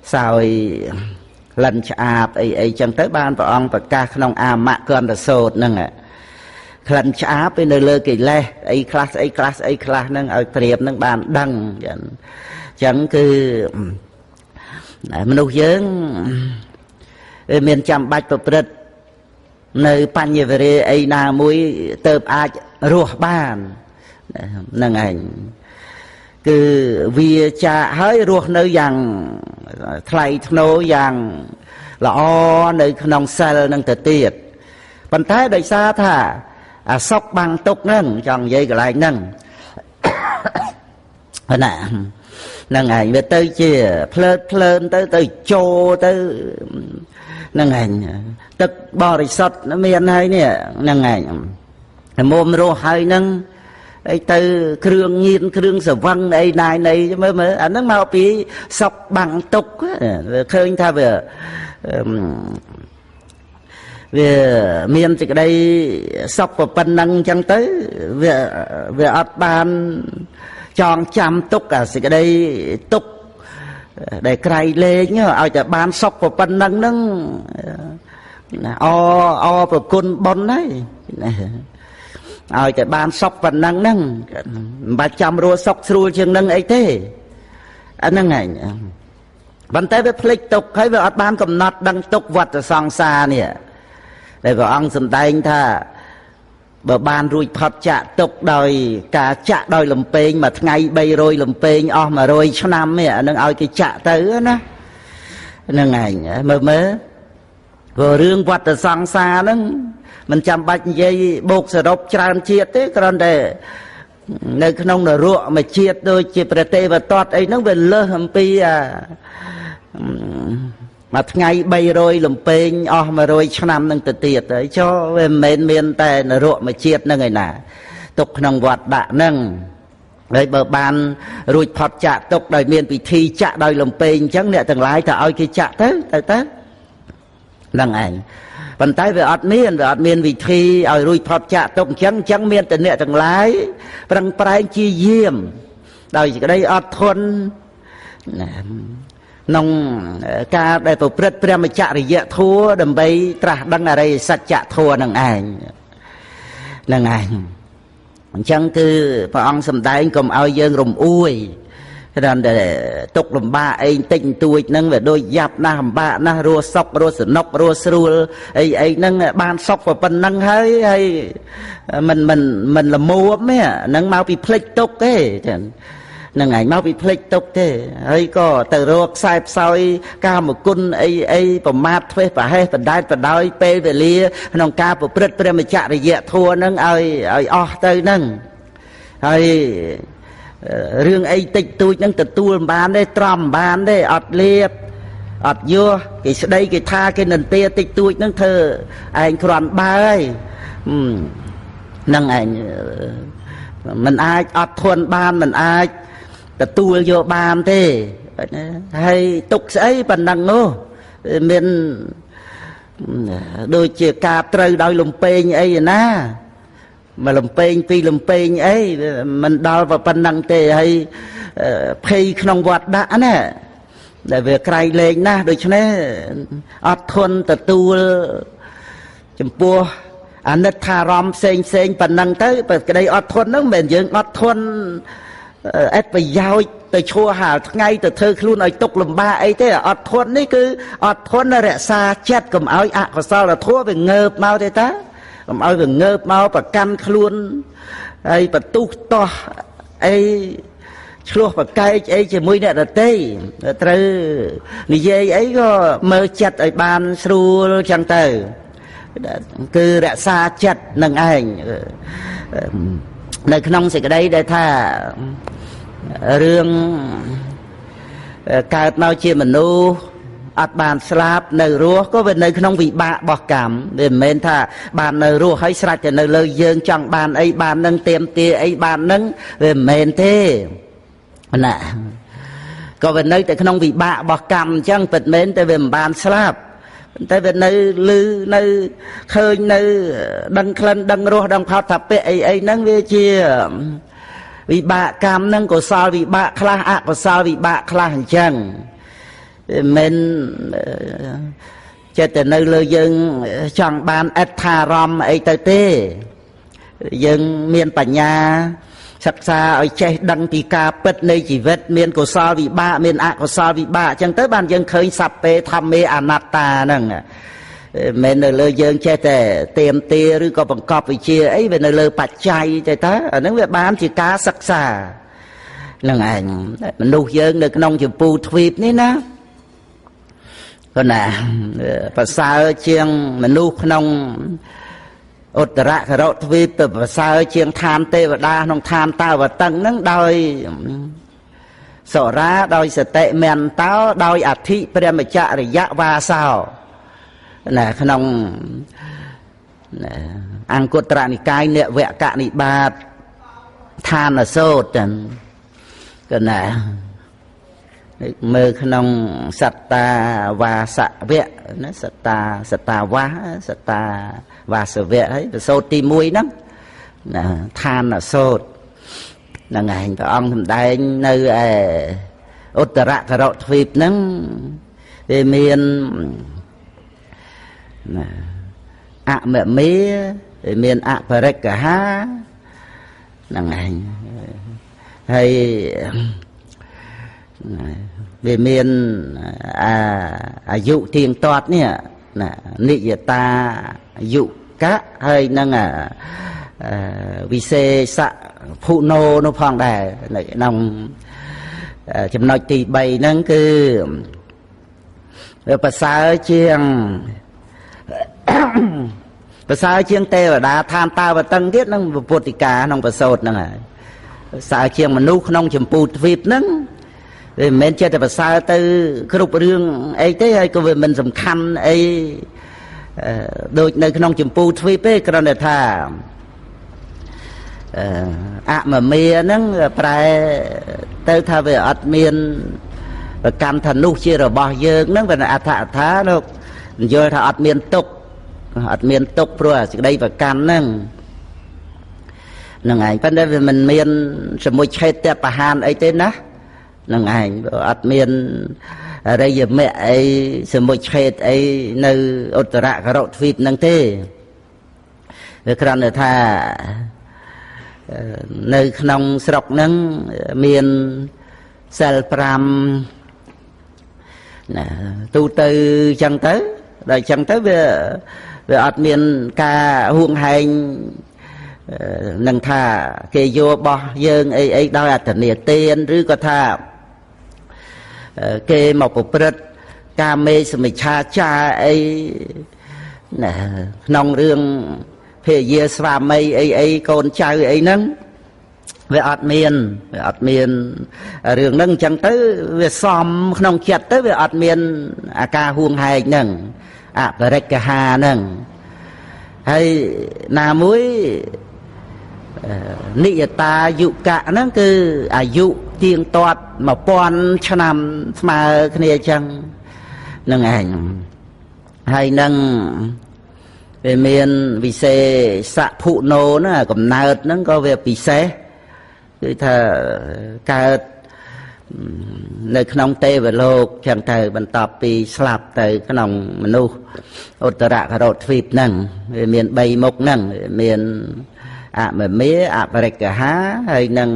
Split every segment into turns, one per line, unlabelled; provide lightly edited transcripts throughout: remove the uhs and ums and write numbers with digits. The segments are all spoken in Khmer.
soi lần chạp ấy chẳng tới ban và ông và ca không mạ con là sốt nâng ạ lần chạp với nơi lơ kỳ lê ấy class nâng ở tiệm nâng bàn đăng chẳng cứ mình nụ dưỡng miền chăm bạch và bật nơi pan như vậy ấy nào mũi tớp ai ruột bàn nâng ảnh cứ vì cha hơi ruột nơi dạng thay nô dạng là nơi nông sel nâng tự tiệt bàn thái đời xa thà sóc bằng tục nâng trong dây cái lại nâng nè nâng ảnh về tới chia phơn tới chô tới nâng ảnh tức bò đi sọt nó miền hay nè nâng ảnh mồm rô hơi nâng ấy từ krương nhiên krương sở văn ấy này mới anh nó mau bị sọc bằng tục khơi tha về miền thì cái đây sọc và phần năng chẳng tới về ớt ban chọn chăm tục cả cái đây tục để cày lên nhá ai cho ban sọc và phần năng nâng và côn bon đấy ai cho ban sọc và năng nâng ba trăm rùa sọc rùa chừng nâng ấy thế anh nâng này vấn tế với phích tục hay về ớt ban cầm nọt đăng tục vật ở song xa nè để vào ông xâm tay tha bờ ban rùi phật chạ tục đòi cả chạ đòi lầm pênh mà ngay bay rồi lầm pênh mà rồi cho năm mẹ nâng ai cái chạ tới đó nâng ảnh mơ vừa rương vật ở song xa nâng mình chăm bạch dây bột sờ đốc tràn chiết thế còn để nơi không là ruộng mà chiết đôi chiết tê và toát ấy nó về lơ hầm pi mà ngay bay rồi lùm pênh mà rồi cho năm nâng tự tiệt đấy cho về miền tè là ruộng mà chiết nâng người nà tục nông vật đã nâng đấy bờ ban rùi phật chạ tục đời miền bị thi chạ đời lùm pênh chẳng nè thằng lái thà ơi cái chạ tới nâng ảnh phần tay về ọt miên vì thi ở rùi phật chạ tục chẳng miên từ nè thằng lái bằng prai chi diêm đời cái đây ọt thôn nông ca đại tổ prết prem chạ thì dễ thua đầm bay tra đăng ở đây sạch chạ thua nâng ảnh chẳng cứ phật ông xâm tay cùng ao dương rùm ui nên để tục làm ba anh tinh tuổi nâng về đôi giáp na hầm ba na rùa sọc rùa sửa nọc rùa sưu ấy nâng ban sọc và phần nâng hay mình là mua mấy nâng mau bị plek tục ấy nâng ảnh mau bị plek tục thế ấy có từ ruột sai soi ca một cun ấy và mát thuê và hay và đai pe về lia nông ca và prết prem mà chạ thì dễ thua nâng ai tới nâng hay riêng ấy tích tôi nâng từ tu bán đấy trầm bán đấy ọt liệp ọt vô cái đây cái tha cái nền tia tích tôi nâng thơ anh còn ba ơi nâng ảnh mình ai ọt thuần ban mình ai tu vô ban thế hay tục ấy phần năng ngô mình đôi chia cạp trời đôi lùm pênh ấy na mà lùm pênh tuy lùm pênh ấy mình đo vào phần năng tê hay phê không vật đã nè để về cày lên na đôi cho nên ọt thuần tu chấm pua anh đất thà rom xên phần năng tới cái đây ọt thuần nó mình dựng ọt thuần ép phải giao từ chua hà ngay từ thơ luôn ở tục làm ba ấy thế ọt thuần đấy cứ ọt thuần là rẻ xa chết cầm áo có sao là thua về ngợp mau thế ta cầm áo về ngợp mau và căn luôn ấy và tu to ấy chua và cây ấy chỉ mũi nè là tê từ người dây ấy có mơ chặt ở bàn sưu chẳng từ cứ rẻ xa chết nâng ảnh nơi không sẽ cái đây để tha rương cao mau chia mình nu ắt bàn slap nơi rùa có về nơi không bị bạ bỏ cảm để men tha bàn nơi rùa hay sạch cho nơi lời dương chẳng bàn ấy bàn nâng tiêm tia ấy bàn nâng về men thế nè có về nơi không bị bạ bỏ cảm chẳng bật men tới về bàn slap tại vì nơi khơi nơi đăng khăn đăng rô đăng pháo thập ấy nâng về chia vì bạ cam nâng của sao vì bạ khla của sao vì bạ khla hành chăng មិនចេះតែនៅលើយើងចង់បានអត្ថអារម្មណ៍អីទៅទេយើងមានបញ្ញាសិក្សាឲ្យចេះដឹងពីការពិតនៃជីវិតមានកុសលវិបាកមានអកុសលវិបាកអញ្ចឹងទៅបានយើងឃើញសព្វេធម្មេអនត្តាហ្នឹងមិននៅលើយើងចេះតែទៀមទាឬក៏បង្កប់វិជាអីវានៅលើបច្ច័យទៅតើអាហ្នឹងវាបានជាការសិក្សានឹងឯងមនុស្សយើងនៅក្នុងចម្ពូទ្វីបនេះណាក៏ណាប្រសើរជាងមនុស្សក្នុងឧត្តរករុទ្វីបទៅប្រសើរជាងឋានទេវតាក្នុងឋានតាវតឹងហ្នឹងដោយសរាដោយសតិមន្តោដោយអធិព្រមចរិយវាសោណាក្នុងអង្គត្រនិកាយនិវកនិបាតឋានសូត្រចឹងក៏ណាមើលក្នុងសត្តាវាសវៈណាសត្តាវាសត្តាវាសវៈហើយប្រសូតទី1ហ្នឹងណាឋានសូត្រហ្នឹងឯងព្រះអង្គសម្ដែងនៅឯឧត្តរករុទ្វីបហ្នឹងវាមានណាអមមេមានអបរិក្ខាហ្នឹងឯងហើយវាមានអាយុទៀងទាត់នេះណានិយតាយុកៈហើយនឹងវិសេសភុណោនោះផងដែរនៅក្នុងចំណុចទី3ហ្នឹងគឺប្រសើរជាងទេវតាឋានតាវតឹងទៀតនឹងពុទ្ធិកាក្នុងប្រសូតហ្នឹងហើយប្រសើរជាងមនុស្សក្នុងចម្ពូទ្វីបហ្នឹងវាមិនមែនចេះតែប្រសើរទៅគ្រប់រឿងអីទេហើយក៏វាមិនសំខាន់អីដូចនៅក្នុងចម្ពូទ្វីបទេគ្រាន់តែថាអមមេហ្នឹងប្រែទៅថាវាអត់មានប្រកម្មថានោះជារបស់យើងហ្នឹងវាអត្ថថាលោកយល់ថាអត់មានទុកព្រោះសេចក្តីប្រកម្មហ្នឹងឯងប៉ុន្តែវាមិនមានសមុច្ឆេទបហានអីទេណានឹងឯងអត់មានរិយមៈអីសមុច្ឆេទអីនៅឧត្តរករុទ្វីបហ្នឹងទេវាគ្រាន់តែថានៅក្នុងស្រុកហ្នឹងមានសិល5ណាទូទៅចឹងទៅដល់ចឹងទៅវាអត់មានការហួងហែងនឹងថាគេយកបោះយើងអីដោយអត្តនេទានឬក៏ថាគេមកប្រព្រឹត្តការមេសមិច្ឆាចារអីណាក្នុងរឿងភរិយាស្វាមីអីកូនចៅអីហ្នឹងវាអត់មានរឿងហ្នឹងអញ្ចឹងទៅវាសមក្នុងចិត្តទៅវាអត់មានអាការហួងហែងហ្នឹងអបរិក្ខាហ្នឹងហើយណាមួយនិយតាយុកៈហ្នឹងគឺអាយុទៀងទាត់1000ឆ្នាំស្មើគ្នាអញ្ចឹងនឹងឯងហើយនឹងវាមានវិសេសភុណោណាកំណើតហ្នឹងក៏វាពិសេសគឺថាកើតនៅក្នុងទេវលោកចឹងទៅបន្ទាប់ពីស្លាប់ទៅក្នុងមនុស្សឧត្តរករុទ្វីបហ្នឹងវាមាន3មុខហ្នឹងមានអមមេអបរិក្ខាហើយនឹង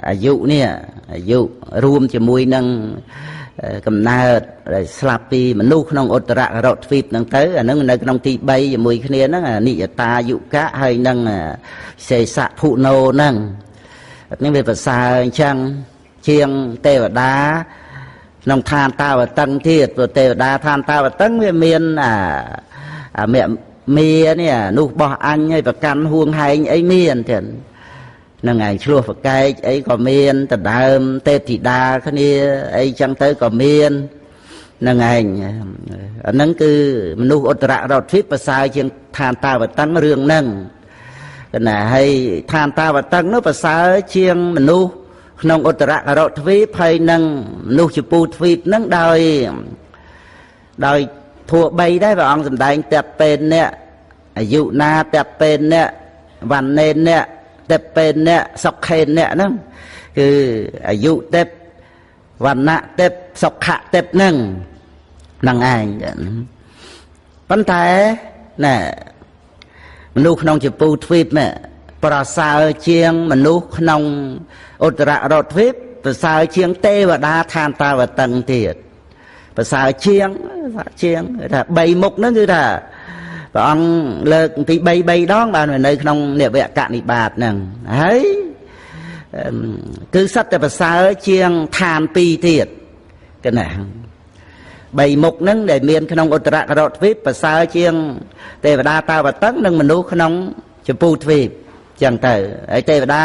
អាយុនេះអាយុរួមជាមួយនឹងកំណើតដែលស្លាប់ពីមនុស្សក្នុងឧត្តរករុទ្វីបហ្នឹងទៅអានឹងនៅក្នុងទី3ជាមួយគ្នាហ្នឹងនិយតាយុកៈហើយនឹងសេសភុណោហ្នឹងនេះវាប្រសើរអញ្ចឹងជាងទេវតាក្នុងឋានតាវតឹងទៀតព្រោះទេវតាឋានតាវតឹងវាមានមីនេះនោះបោះអញឲ្យប្រកាន់ហួងហែងអីមានទៀតហ្នឹងឯងឆ្លោះប្រកែកអីក៏មានដណ្ដើមទេពធីតាគ្នាអីចឹងទៅក៏មានហ្នឹងឯងអាហ្នឹងគឺមនុស្សឧត្តររុទ្វីបប្រសើរជាងឋានតាវតឹងរឿងហ្នឹងណាហើយឋានតាវតឹងនោះប្រសើរជាងមនុស្សក្នុងឧត្តរករុទ្វីបហើយនឹងមនុស្សចម្ពូទ្វីបហ្នឹងដោយធัว3ដែរព្រះអង្គសម្ដែងតែពេលអ្នកអាយុណាតែពេលអ្នកវណ្ណេអ្នកតែពេលអ្នកសុខេអ្នកហ្នឹងគឺអាយុតែ វណ្ណៈទេពសុខៈទេពនឹងឯងប៉ុន្តែណែមនុស្សក្នុងជពូទ្វីបនេះប្រសើរជាងមនុស្សក្នុងឧត្តររតទ្វីបប្រសើរជាងទេវតាឋានតាវតឹងទៀតប្រសើរជាងថា3មុខហ្នឹងគឺថាព្រះអង្គលើកពី3ដងបាននៅក្នុងនវកនិបាតហ្នឹងហើយគឺសត្វតែប្រសើរជាងឋាន2ទៀតកណា3មុខហ្នឹងដែលមានក្នុងឧត្តររតទ្វីបប្រសើរជាងទេវតាតាវតឹងនិងមនុស្សក្នុងជពូទ្វីបចឹងទៅហើយទេវតា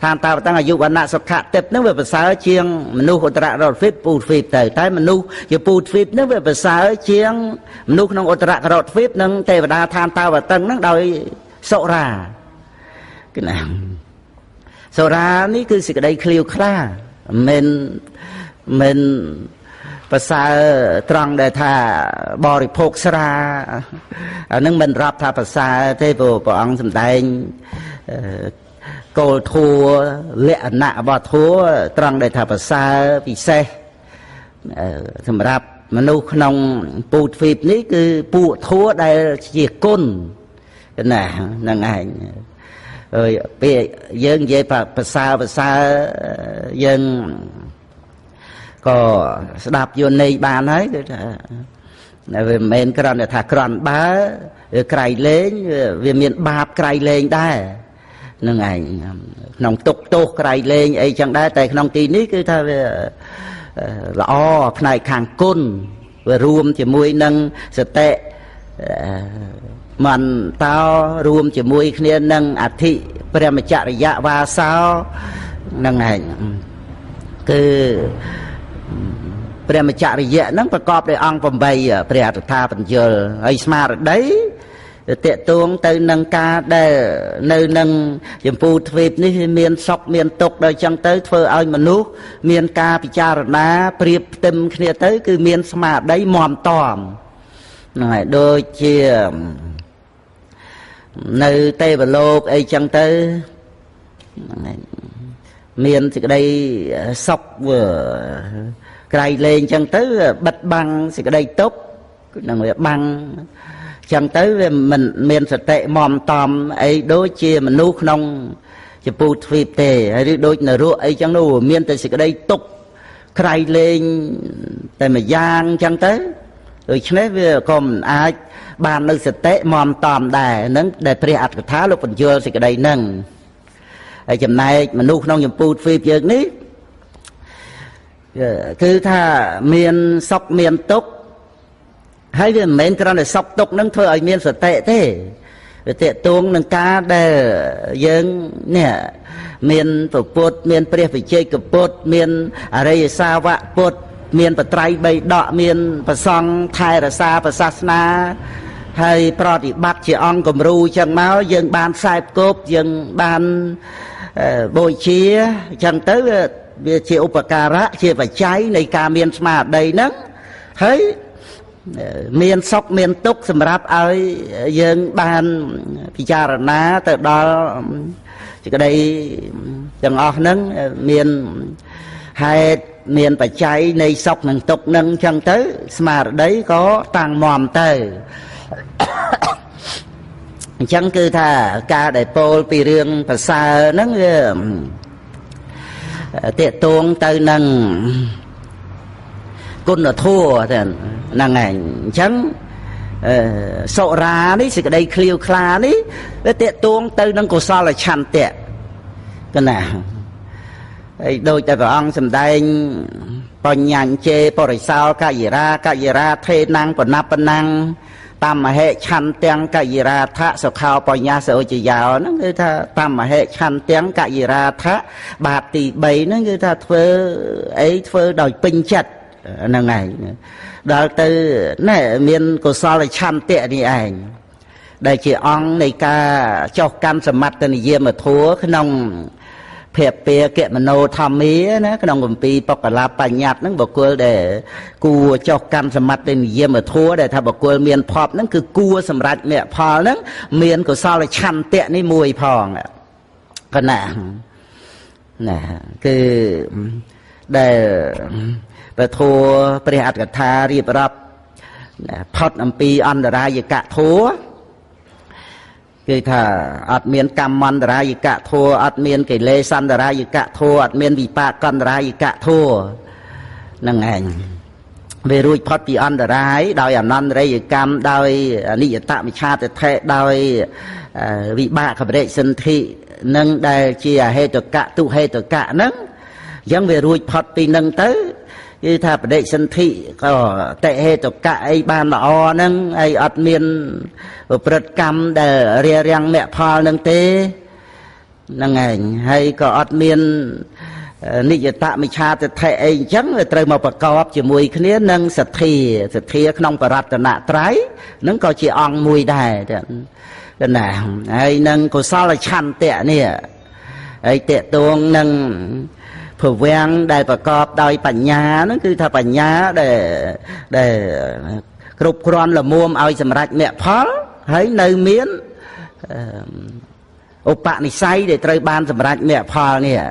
ឋានតាវតឹងអាយុវណ្ណៈសុខៈទេពហ្នឹងវាប្រសើរជាងមនុស្សឧត្តររតទ្វីបពូទ្វីបទៅតែមនុស្សជាពូទ្វីបហ្នឹងវាប្រសើរជាងមនុស្សក្នុងឧត្តររតទ្វីបនិងទេវតាឋានតាវតឹងហ្នឹងដោយសុរាគឺណាសុរានេះគឺសេចក្តីឃ្លាវខ្លាមិនប្រសើរត្រង់ដែលថាបរិភោគស្រាអានឹងមិនរាប់ថាប្រសើរទេព្រោះព្រះអង្គសម្ដែងគោលធัวលក្ខណៈរបស់ធัวត្រង់ដែលថាប្រសើរពិសេសសម្រាប់មនុស្សក្នុងពូទ្វីបនេះគឺពួកធัวដែលជាគុណណាហ្នឹងឯងពេលយើងនិយាយប្រសើរយើងក៏ស្ដាប់យន្តន័យបានហើយគឺថាវាមិនមែនគ្រាន់តែថាក្រន់បើក្រៃលែងវាមានបាបក្រៃលែងដែរនឹងឯងក្នុងទុកទោសក្រៃលែងអីចឹងដែរតែក្នុងទីនេះគឺថាវាល្អផ្នែកខាងគុណវារួមជាមួយនឹងសតិមន្តោរួមជាមួយគ្នានឹងអធិព្រះមច្ចរិយវាសោនឹងឯងគឺព្រះមច្ចរិយៈហ្នឹងប្រកបដោយអង្គ8ព្រះអដ្ឋាបញ្យលហើយស្មារតីតេតួងទៅនឹងការដែលនៅនឹងចម្ពោះទ្វីបនេះមានសុខមានទុក្ខដោយចឹងទៅធ្វើឲ្យមនុស្សមានការពិចារណាប្រៀបផ្ទឹមគ្នាទៅគឺមានស្មារតីមាំទាំហ្នឹងហើយដូចជានៅទេវលោកអីចឹងទៅមានសេចក្តីសុខក្រៃលែងចឹងទៅបិទបាំងសេចក្តីទុក្ខនឹងវាបាំងចឹងទៅវាមិនមានសតិមមតំអីដូចជាមនុស្សក្នុងជពូទ្វីបទេហើយឬដូចនរកអីចឹងនោះមានតែសេចក្តីទុក្ខក្រៃលែងតែមួយយ៉ាងចឹងទៅដូច្នេះវាក៏មិនអាចបាននៅសតិមមតំដែរហ្នឹងដែលព្រះអត្តកថាលោកបញ្យល់សេចក្តីហ្នឹងហើយចំណែកមនុស្សក្នុងចម្ពោះទ្វីបយើងនេះគឺថាមានសុខមានទុក្ខហើយវាមិនមែនគ្រាន់តែសុខទុក្ខនឹងធ្វើឲ្យមានសតិទេវាតេតួងនឹងការដែលយើងនេះមានពុទ្ធមានព្រះវិជ័យកពុទ្ធមានអរិយសាវកពុទ្ធមានបត្រៃបីដកមានប្រសង់ថែរក្សាប្រសាសនាហើយប្រតិបត្តិជាអង្គគំរូចឹងមកយើងបានខ្សែគប់យើងបានបូជាចឹងទៅវាជាឧបការៈជាបច្ច័យនៃការមានស្មារតីហ្នឹងហើយមានសុខមានទុក្ខសម្រាប់ឲ្យយើងបានពិចារណាទៅដល់សេចក្តីទាំងអស់ហ្នឹងមានហេតុមានបច្ច័យនៃសុខនិងទុក្ខហ្នឹងចឹងទៅស្មារតីក៏តាំងមាំទៅអញ្ចឹងគឺថាការដែលពោលពីរឿងប្រសើរហ្នឹងវាតេតួងទៅនឹងគុណធម៌ហ្នឹងឯងអញ្ចឹងសុរានេះសេចក្តីឃ្លាវខ្លានេះវាតេតួងទៅនឹងកុសលឆន្ទៈកណាហើយដូចតែព្រះអង្គសម្ដែងបញ្ញញ្ជេបរិសោកយរាថេណੰបណបណੰតមហេឆន្ទាំងកយរាថៈសុខោបញ្ញាសោចយោហ្នឹងគឺថាតមហេឆន្ទាំងកយរាថៈបាបទី3ហ្នឹងគឺថាធ្វើអីធ្វើដោយពេញចិត្តហ្នឹងឯងដល់ទៅណែមានកុសលឆន្ទៈនេះឯងដែលជាអង្គនៃការចោះកម្មសមត្ថនិយមធัวក្នុងភពកមโนធម្មាណាក្នុងគម្ពីរបកលាបញ្ញត្តិហ្នឹងបុគ្គលដែលគួរចោះកម្មសមត្ថនិយមធัวដែលថាបុគ្គលមានភពហ្នឹងគឺគួរសម្រេចមគ្គផលហ្នឹងមានកុសលឆន្ទៈនេះមួយផងកណាគឺ ដែលព្រះធัวព្រះអត្តកថារៀបរាប់ផុតអំពីអន្តរាយកៈធัวគឺថាអត់មានកម្មអន្តរាយកៈធัวអត់មានកិលេសអន្តរាយកៈធัวអត់មានវិបាកអន្តរាយកៈធัวហ្នឹងឯងវារួចផុតពីអន្តរាយដោយអនន្តរិយកម្មដោយអនិច្ចតមិច្ឆាទិដ្ឋិដោយវិបាកបរិសន្ធិនឹងដែលជាអហេតុកៈទុហេតុកៈហ្នឹងអញ្ចឹងវារួចផុតពីហ្នឹងទៅគឺថាបដិសន្ធិក៏តេហេតុកៈអីបានល្អហ្នឹងអីអត់មានប្រព្រឹត្តកម្មដែលរារាំងមគ្គផលហ្នឹងទេហ្នឹងឯងហើយក៏អត់មាននិច្ចតមិច្ឆាទិដ្ឋិអីអញ្ចឹងវាត្រូវមកប្រកបជាមួយគ្នានឹងសទ្ធាក្នុងបរតនត្រ័យហ្នឹងក៏ជាអង្គមួយដែរណាហើយនឹងកុសលឆន្ទៈនេះហើយតេតួងនឹងភវាំងដែលប្រកបដោយបញ្ញាហ្នឹងគឺថាបញ្ញាដែលគ្រប់គ្រាន់ល្មមឲ្យសម្រេចមគ្គផលហើយនៅមានឧបនិស្ស័យដែលត្រូវបានសម្រេចមគ្គផលនេះ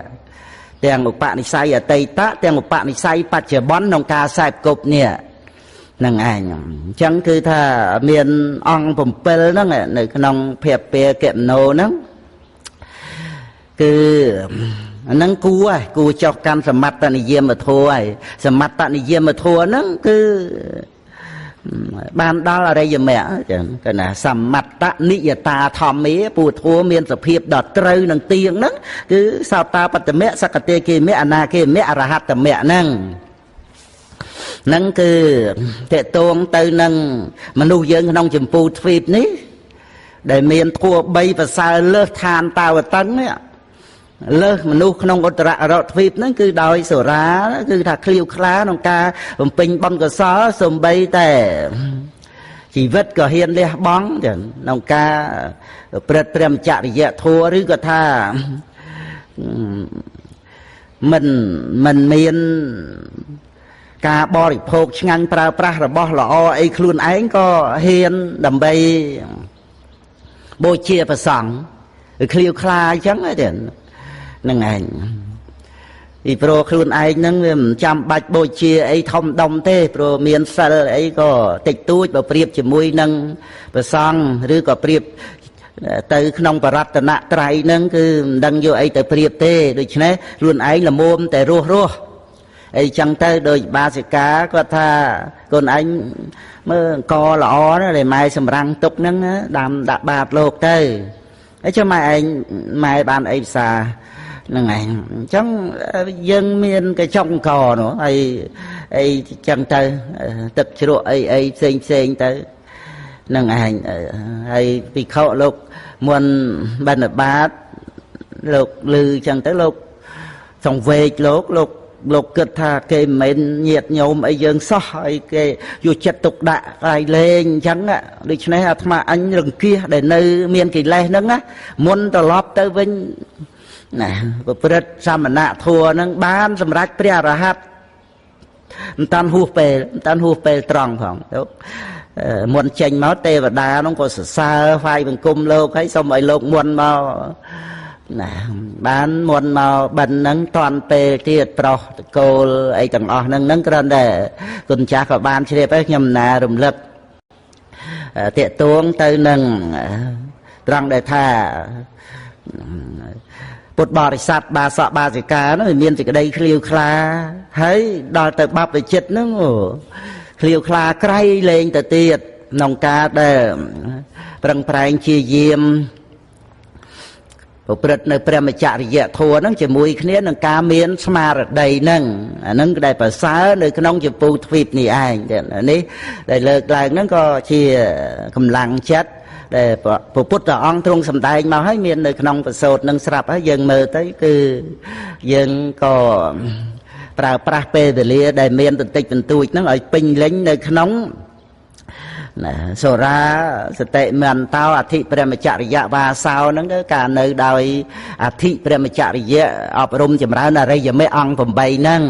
ទាំងឧបនិស្ស័យអតីតទាំងឧបនិស្ស័យបច្ចុប្បន្នក្នុងការខ្សែគប់នេះនឹងឯងអញ្ចឹងគឺថាមានអង្គ7ហ្នឹងនៅក្នុងភពពាកិមโนហ្នឹងគឺអាហ្នឹងគួរចុះកម្មសមត្តនិយមធัวហើយសមត្តនិយមធัวហ្នឹងគឺបានដល់អរិយមគ្គចឹងគេណាសមត្តនិយតាធម្មាពូធัวមានសភាពដល់ត្រូវនឹងទៀងហ្នឹងគឺសោតាបត្តមគ្គសកតេគិមគ្គអនាគិមគ្គអរហត្តមគ្គហ្នឹងគឺតេតួងទៅនឹងមនុស្សយើងក្នុងចម្ពោះទ្វីបនេះដែលមានធัว3ប្រសើរលើសឋានតាវតឹងនេះលើសមនុស្សក្នុងឧត្តរអរទ្វីបហ្នឹងគឺដោយសូរាគឺថាឃ្លាវខ្លាក្នុងការបំពេញបុណ្យកុសលសំបីតែជីវិតក៏ហ៊ានលះបង់ចឹងក្នុងការព្រឹត្តព្រមចរិយធម៌ឬក៏ថាមិនមានការបរិភោគឆ្ងាញ់ប្រើប្រាស់របស់ល្អអីខ្លួនឯងក៏ហ៊ានដើម្បីបូជាព្រះសង្ឃឃ្លាវខ្លាអញ្ចឹងទេហ្នឹងឯងពីព្រោះខ្លួនឯងហ្នឹងវាមិនចាំបាច់បូជាអីធំដុំទេព្រោះមានសិលអីក៏តិចតួចបើប្រៀបជាមួយនឹងព្រះសង្ឃឬក៏ប្រៀបទៅក្នុងបរតនត្រ័យហ្នឹងគឺមិនដឹងយកអីទៅប្រៀបទេដូច្នេះខ្លួនឯងល្មមតែរស់អីចឹងទៅដោយបាសិកាគាត់ថាកូនឯងមើលអង្គល្អណាស់ដែលម៉ែសម្រាំងទុកហ្នឹងដាំដាក់បាតលោកទៅហើយចុះម៉ែឯងម៉ែបានអីភាសាហ្នឹងឯងអញ្ចឹងយើងមានកញ្ចុកអង្គនោះហើយអីចឹងទៅទឹកជ្រក់អីផ្សេងទៅហ្នឹងឯងហើយពិខុលោកមុនបណ្ឌបាតលោកឮចឹងទៅលោកសង្វេកលោកគិតថាគេមិនមែនញាតញោមអីយើងសោះហើយគេយកចិត្តទុកដាក់ឲ្យលេងអញ្ចឹងដូច្នេះអាត្មាអញរង្គៀសដែលនៅមានកិលេសហ្នឹងណាមុនត្រឡប់ទៅវិញណាប្រព្រឹត្តសមណធัวហ្នឹងបានសម្រេចព្រះអរហន្តមិនតាន់ហួសពេលត្រង់ផងមុនចេញមកទេវតាហ្នឹងក៏សរសើរថ្វាយបង្គំលោកហើយសូមឲ្យលោកមុនមកណាបានមុនមកបិណ្ឌហ្នឹងតាន់ពេលទៀតប្រុសតកូលអីទាំងអស់ហ្នឹងគ្រាន់តែគុណចាស់ក៏បានជ្រាបហើយខ្ញុំណារំលឹកតាកទួងទៅនឹងត្រង់ដែលថាពុទ្ធបរិស័ទបាសកបាសិកានោះមានសេចក្តីឃ្លាវខ្លាហើយដល់ទៅបព្វជិតហ្នឹងឃ្លាវខ្លាក្រៃលែងទៅទៀតក្នុងការដែលប្រឹងប្រែងជាយាមប្រព្រឹត្តនៅព្រមចរិយធម៌ហ្នឹងជាមួយគ្នានឹងការមានស្មារតីហ្នឹងអាហ្នឹងដែលប្រសើរនៅក្នុងចម្ពោះទ្វីបនេះឯងនេះដែលលើកឡើងហ្នឹងក៏ជាកម្លាំងចិត្តដែលព្រះពុទ្ធអង្គទ្រង់សម្ដែងមកហើយមាននៅក្នុងប្រសូតនឹងស្រាប់ហើយយើងមើលទៅគឺយើងក៏ប្រើប្រាស់ពេលវេលាដែលមានបន្តិចបន្តួចហ្នឹងឲ្យពេញលេញនៅក្នុងសូរាសតិមន្តោអធិព្រមចរិយវាសោហ្នឹងគឺការនៅដោយអធិព្រមចរិយអប់រំចម្រើនអរិយមេអង្គ8ហ្នឹង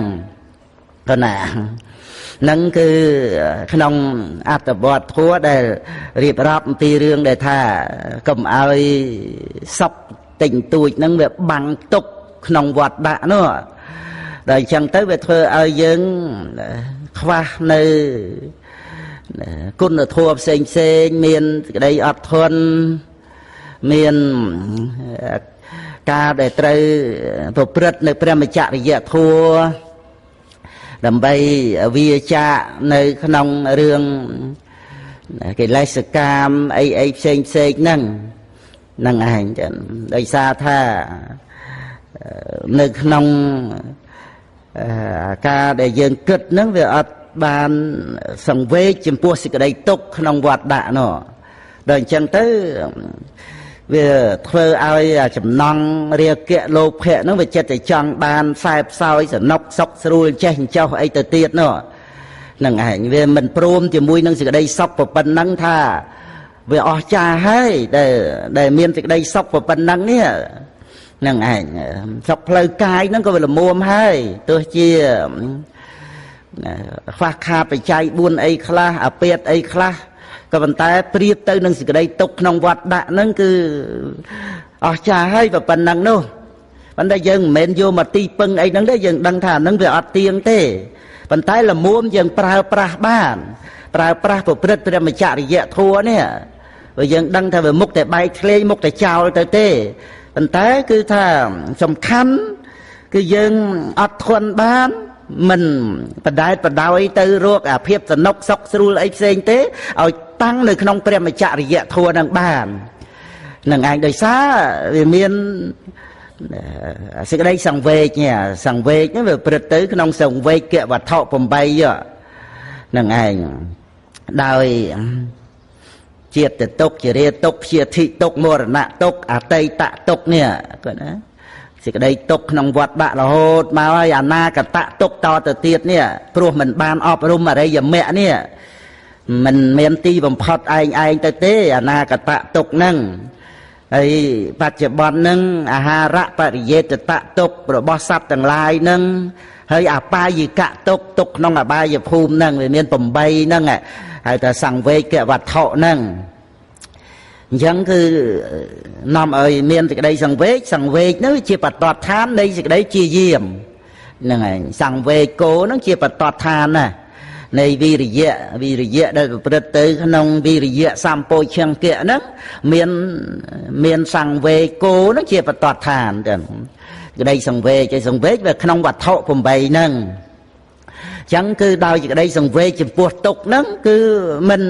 ទៅណាហ្នឹងគឺក្នុងអត្តវត្តធัวដែលរៀបរាប់អំពីរឿងដែលថាកុំឲ្យសពតិចតួចហ្នឹងវាបាំងទុកក្នុងវត្តដាក់នោះ ដល់អញ្ចឹងទៅវាធ្វើឲ្យយើងខ្វះនៅគុណធម៌ផ្សេងផ្សេងមានក្តីអត់ធន់មានការដែលត្រូវប្រព្រឹត្តនៅព្រះមច្ចរិយធម៌ដើម្បីវាចាកនៅក្នុងរឿងកិលេសកម្មអីផ្សេងផ្សេងហ្នឹងឯងចឹងដោយសារថានៅក្នុងការដែលយើងគិតហ្នឹងវាអត់បានសង្វេគចំពោះសេចក្តីទុក្ខក្នុងវត្តដាក់នោះដល់អញ្ចឹងទៅវាធ្វើឲ្យចំណង់រាគៈលោភៈហ្នឹងវាចិត្តតែចង់បានខ្សែផ្សោយសនុកសុខស្រួលចេះចោះអីទៅទៀតនោះហ្នឹងឯងវាមិនព្រមជាមួយនឹងសេចក្តីសុខប៉ុណ្ណឹងថាវាអស្ចារ្យហើយដែលមានសេចក្តីសុខប៉ុណ្ណឹងនេះហ្នឹងឯងសុខផ្លូវកាយហ្នឹងក៏វាល្មមហើយទោះជាខ្វះខាតបច្ច័យ4អីខ្លះអាពាធអីខ្លះក៏ប៉ុន្តែប្រៀបទៅនឹងសេចក្តីទុក្ខក្នុងវត្តដាក់ហ្នឹងគឺអស្ចារ្យហើយប៉ុណ្ណឹងនោះប៉ុន្តែយើងមិនមែនយកមកទីពឹងអីហ្នឹងទេយើងដឹងថាហ្នឹងវាអត់ទៀងទេប៉ុន្តែល្មមយើងប្រើប្រាស់បានប្រើប្រាស់ប្រព្រឹត្តព្រះមច្ចរិយធម៌នេះព្រោះយើងដឹងថាវាមុខតែបែកធ្លេងមុខតែចោលទៅទេប៉ុន្តែគឺថាសំខាន់គឺយើងអត់ធន់បានមិនបដែតបដោយទៅរកអាភាពសនុកសុខស្រួលអីផ្សេងទេឲ្យតាំងនៅក្នុងព្រះមច្ចរិយធម៌នឹងបាននឹងឯងដោយសារវាមានសេចក្តីសង្វេគសង្វេគនេះវាព្រឹត្តទៅក្នុងសង្វេគវត្ថុ8នឹងឯងដោយជាតិទុក្ខជារាទុក្ខជាធិទុក្ខមរណៈទុក្ខអតីតទុក្ខនេះគាត់ណាសេចក្តីទុក្ខក្នុងវត្តដាក់រហូតមកហើយអនាគតទុក្ខតទៅទៀតនេះព្រោះមិនបានអប់រំអរិយមគ្គនេះមិនមានទីបំផុតឯងទៅទេអនាគតទុក្ខហ្នឹងហើយបច្ចុប្បន្នហ្នឹងអាហារបរិយេតតទុក្ខរបស់សត្វទាំងឡាយហ្នឹងហើយអបាយិកទុក្ខទុក្ខក្នុងអបាយភូមិហ្នឹងវាមាន8ហ្នឹងហើយតែសង្វេគវត្ថុហ្នឹងអញ្ចឹងគឺនាំឲ្យមានសេចក្តីសង្វេគហ្នឹងជាបតតឋាននៃសេចក្តីជាយាមហ្នឹងឯងសង្វេគោហ្នឹងជាបតតឋានណានៃវិរិយៈដែលប្រព្រឹត្តទៅក្នុងវិរិយៈសម្ពោឆង្គៈហ្នឹងមានសង្វេគោហ្នឹងជាបតតឋានចឹងក្តីសង្វេគវាក្នុងវត្ថុ8ហ្នឹងចឹងគឺដោយសេចក្តីសង្វេគចំពោះទុក្ខហ្នឹងគឺមិន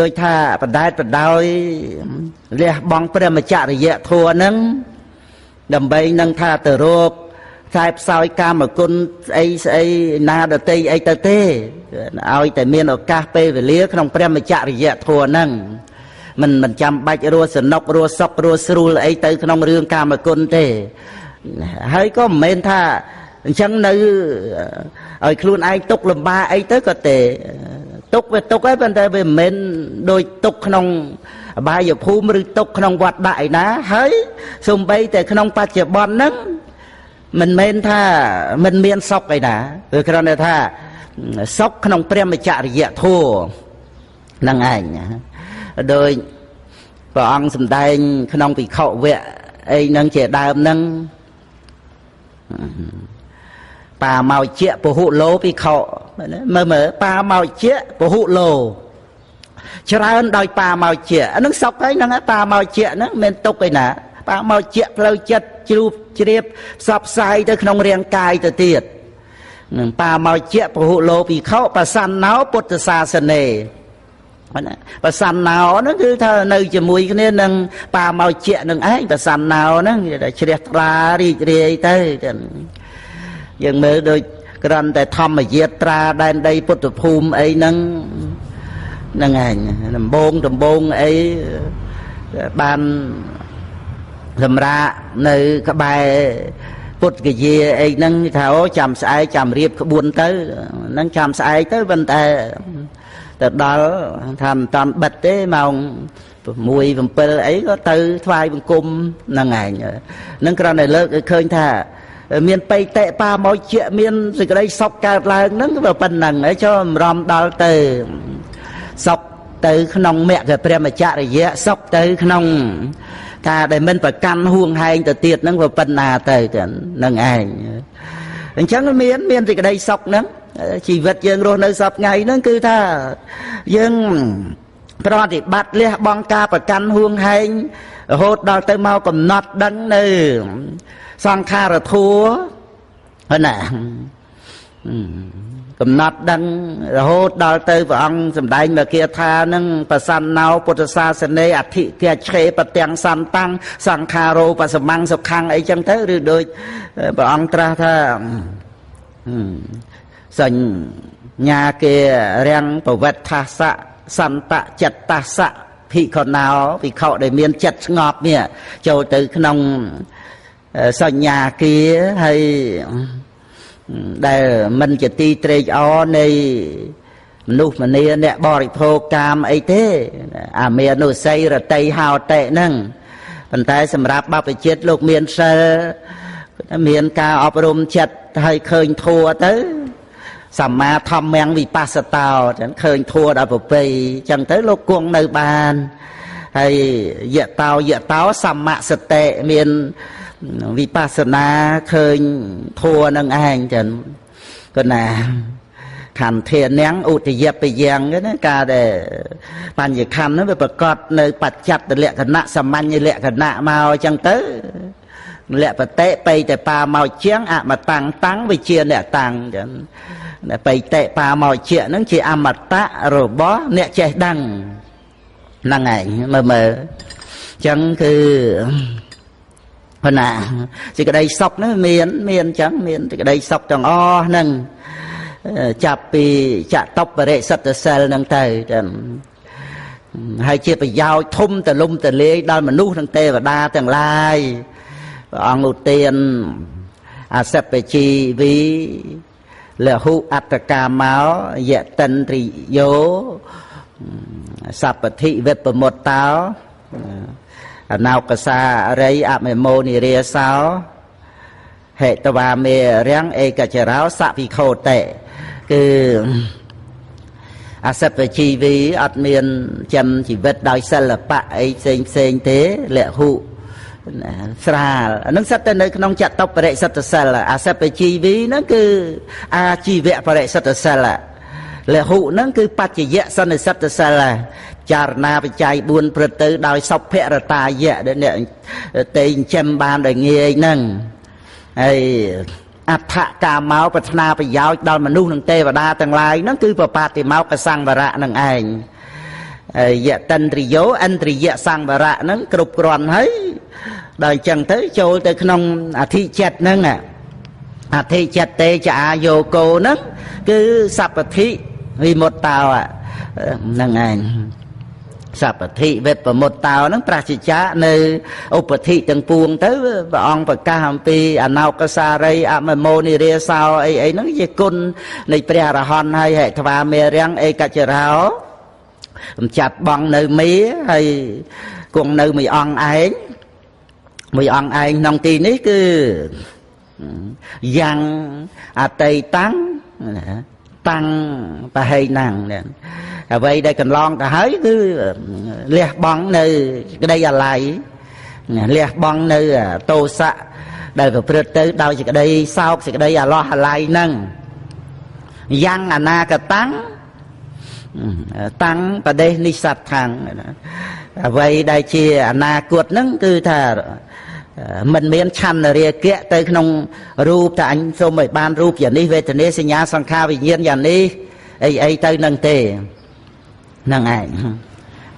ដោយថាបដែតបដោយលះបង់ព្រះមច្ចរិយធម៌ហ្នឹងដើម្បីនឹងថាទៅរកខ្សែផ្សោយកាមគុណស្អីណាដតីអីទៅទេឲ្យតែមានឱកាសពេលវេលាក្នុងព្រះមច្ចរិយធម៌ហ្នឹងមិនចាំបាច់រស់សនុករស់សុខរស់ស្រួលអីទៅក្នុងរឿងកាមគុណទេហើយក៏មិនមែនថាអញ្ចឹងនៅឲ្យខ្លួនឯងទុកលំបាកអីទៅក៏ទេទុកវាទុកហើយប៉ុន្តែវាមិនមែនដូចទុកក្នុងអបាយភូមិឬទុកក្នុងវត្តដាក់ឯណាហើយសូម្បីតែក្នុងបច្ចុប្បន្នហ្នឹងមិនមែនថាមិនមានសុខឯណាគឺគ្រាន់តែថាសុខក្នុងព្រះមច្ចរិយធម៌ហ្នឹងឯងដោយព្រះអង្គសម្ដែងក្នុងភិក្ខុវគ្គអីហ្នឹងជាដើមហ្នឹងបាមកជាពហុលោភិក្ខុមើលបាមកជាពហុលោច្រើនដោយបាមកជាហ្នឹងសុខហើយហ្នឹងបាមកជាហ្នឹងមិនទុកឯណាបាមកជាផ្លូវចិត្តជ្រូបជ្រាបផ្សព្វផ្សាយទៅក្នុងរាងកាយទៅទៀតនឹងបាមកជាពហុលោភិក្ខុបសណ្ណោពុទ្ធសាសនេបសណ្ណោហ្នឹងគឺថានៅជាមួយគ្នានឹងបាមកជានឹងឯងបសណ្ណោហ្នឹងតែជ្រះថ្លារីករាយទៅយើងមើលដូចគ្រាន់តែធម្មយាត្រាដែនដីពុទ្ធភូមិអីហ្នឹងឯងដំបងអីបានសម្រាប់នៅក្បែរពុទ្ធគយាអីហ្នឹងថាអូចាំស្អែកចាំរៀបក្បួនទៅហ្នឹងចាំស្អែកទៅប៉ុន្តែទៅដល់ថាមិនតាន់បិទទេម៉ោង6 7អីក៏ទៅថ្វាយបង្គំហ្នឹងឯងហ្នឹងគ្រាន់តែលើកឲ្យឃើញថាមានបៃតេបាមកជាមានសេចក្តីសុខកើតឡើងហ្នឹងវាប៉ុណ្ណឹងហើយចូលអារម្មណ៍ដល់ទៅសុខទៅក្នុងមគ្គព្រះមច្ចរិយសុខទៅក្នុង ការដែលមិនប្រកាន់ហួងហែងទៅទៀតហ្នឹងវាប៉ុណ្ណាទៅនឹងឯងអញ្ចឹងមានសេចក្តីសុខហ្នឹងជីវិតយើងរស់នៅសពថ្ងៃហ្នឹងគឺថាយើងប្រតិបត្តិលះបង់ការប្រកាន់ហួងហែងរហូតដល់ទៅមកកំណត់ដឹងនៅសង្ខារធัวណាកំណត់ដឹងរហូតដល់ទៅព្រះអង្គសម្ដែងមកគាថានឹងប្រសន្ធោពុទ្ធសាសនេអធិគាឆេបទាំងសន្តាំងសង្ខារោបសមੰសុខੰអីចឹងទៅឬដូចព្រះអង្គត្រាស់ថាសញ្ញាគេរាំងប្រវត្តិថាសៈសន្តចិត្តតាសៈភិក្ខុណោភិក្ខុដែលមានចិត្តស្ងប់នេះចូលទៅក្នុងសញ្ញាគាហើយដែលមិនជាទីត្រេកអរនៃមនុស្សម្នាអ្នកបរិភោគកាមអីទេអាមេនុស័យរតីហោតិហ្នឹងប៉ុន្តែសម្រាប់បព្វជិតលោកមានសិលមានការអប់រំចិត្តឲ្យឃើញធัวទៅសម្មាធម្មំវិបស្សតោចឹងឃើញធัวដល់ប្រពៃចឹងទៅលោកគង់នៅបានហើយយតោសម្មសតិមានវិបស្សនាឃើញធัวនឹងឯងចឹងគណាខន្ធានាងឧទយបយ៉ាងណាការដែលបញ្ញខណ្ឌហ្នឹងវាប្រកបនៅបច្ចត្តលក្ខណៈសាមញ្ញលក្ខណៈមកចឹងទៅលក្ខតិបៃតបាមកជាងអមតាំងតាំងវិជាអ្នកតាំងចឹងបៃតបាមកជាហ្នឹងជាអមតៈរបស់អ្នកចេះដឹងហ្នឹងឯងមើលចឹងគឺប៉ុណ្ណាសេចក្តីសុខហ្នឹងមានចឹងមានសេចក្តីសុខទាំងអស់ហ្នឹងចាប់ពីចតុបរិសិទ្ធសិលហ្នឹងទៅចឹងហើយជាប្រយោជន៍ធំទលំទលាយដល់មនុស្សនិងទេវតាទាំងឡាយព្រះអង្គឧទានអសបជីវីលហុអត្តកាមោយតិនទ្រិយោសពតិវិបមុតតោអនោកសារិយអមេមោនិរាសោហេតវាមេរាំងឯកចរោសវិខោតេគឺអសពជីវីអត់មានចំជីវិតដោយសិល្បៈអីផ្សេងទេលហុស្រាលអានឹងសិតទៅនៅក្នុងចតុបរិសិទ្ធសិលអសពជីវីហ្នឹងគឺអាជីវៈបរិសិទ្ធសិលលហុហ្នឹងគឺបច្ចយៈសន្និសិទ្ធសិលចារណាបច្ច័យ4ព្រឹត្តទៅដោយសុភរតាយៈដែលអ្នកតែចិញ្ចឹមបានដោយងាយហ្នឹងហើយអដ្ឋកាមោប្រាថ្នាប្រយោជន៍ដល់មនុស្សនិងទេវតាទាំងឡាយហ្នឹងគឺបបាទិមកសង្វរៈនឹងឯងយតិនទ្រិយោឥន្ទ្រិយសង្វរៈហ្នឹងគ្រប់គ្រាន់ហើយដល់អញ្ចឹងទៅចូលទៅក្នុងអធិចិត្តហ្នឹងអធិចិត្តទេចអាយោគោហ្នឹងគឺសពតិវិមុតតោហ្នឹងឯងសពតិវិបមុតតោហ្នឹងប្រសិជ្ជៈនៅឧបធិទាំងពួងទៅព្រះអង្គប្រកាសអំពីអនោកសារីអមមោនិរាសោអីហ្នឹងជាគុណនៃព្រះអរហន្តហើយហេថ្វាមេរាំងឯកចរោកំចាត់បងនៅមីហើយគង់នៅមួយអង្គឯងក្នុងទីនេះគឺយ៉ាងអតីតាំងតាំងបហេណាំងអ្វីដែលកន្លងទៅហើយគឺលះបង់នៅក្តីអាល័យលះបង់នៅទោសៈដែលប្រព្រឹត្តទៅដោយសេចក្តីសោកសេចក្តីអាឡោះអាល័យហ្នឹងយ៉ាងអនាគតាំងតាំងបដេសនិសត្ថាំងអ្វីដែលជាអនាគតហ្នឹងគឺថាមិនមានឆន្ទរាគៈទៅក្នុងរូបតែអញសូមឲ្យបានរូបយ៉ាងនេះវេទនាសញ្ញាសង្ខារវិញ្ញាណយ៉ាងនេះអីទៅនឹងទេហ្នឹងឯង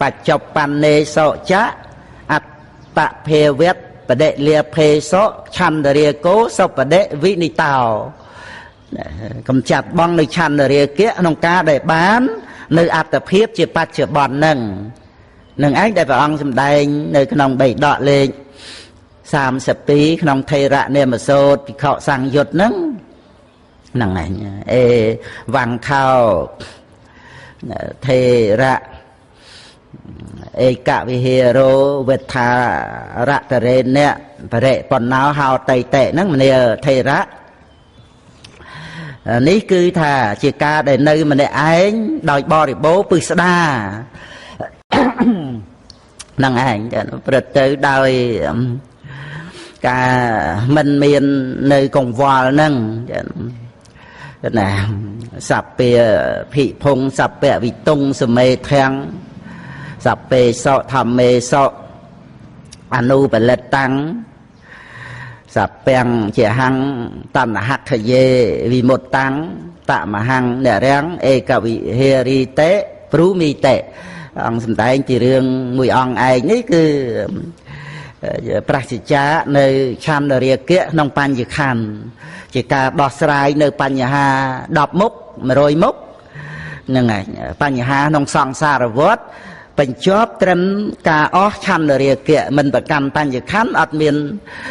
បច្ចុប្បន្នេសោចៈអត្តភេវៈបដិលាភេសោឆន្ទរាគោសុបដិវិនិតោកំចាត់បងនៅឆន្ទរាគៈក្នុងការដែលបាននៅអត្តភាពជាបច្ចុប្បន្នហ្នឹងឯងដែលព្រះអង្គសម្ដែងនៅក្នុងបេដកលេខ32ក្នុងថេរនាមសូត្រភិក្ខុសង្យុត្តហ្នឹងឯងអេវង្ខោថេរៈឯកវិហេរោវេថារតរេនៈបរិបណ្ណោហោតៃតេហ្នឹងមនាថេរៈនេះគឺថាជាការដែលនៅម្នាក់ឯងដោយបរិបូរណ៍ពិស្ដា năng ảnh bật tới đôi cả mình miền nơi công vò nâng nè sập bè thị phong sập bè vị tung sầm mê thang sập bè sọ thầm mê sọ anu bè lật tăng sập bèng trẻ hăng tàn hạt thời dê vì một tăng tạ mà hăng nè ráng e cả vị heri tế pru mi tế ông sầm tay chỉ riêng mùi ông ai ní cứ prasicha nơi cham nơi kia nông pan gì khăn chỉ cả đọt sài nơi pan nhà ha đọt mốc mà rồi mốc nên ngày pan nhà ha nông song xa rồi vótเป็นจอบเตรมกาอ้อชันเรียกเกะมันประกันปัญญาขันอัดเมียน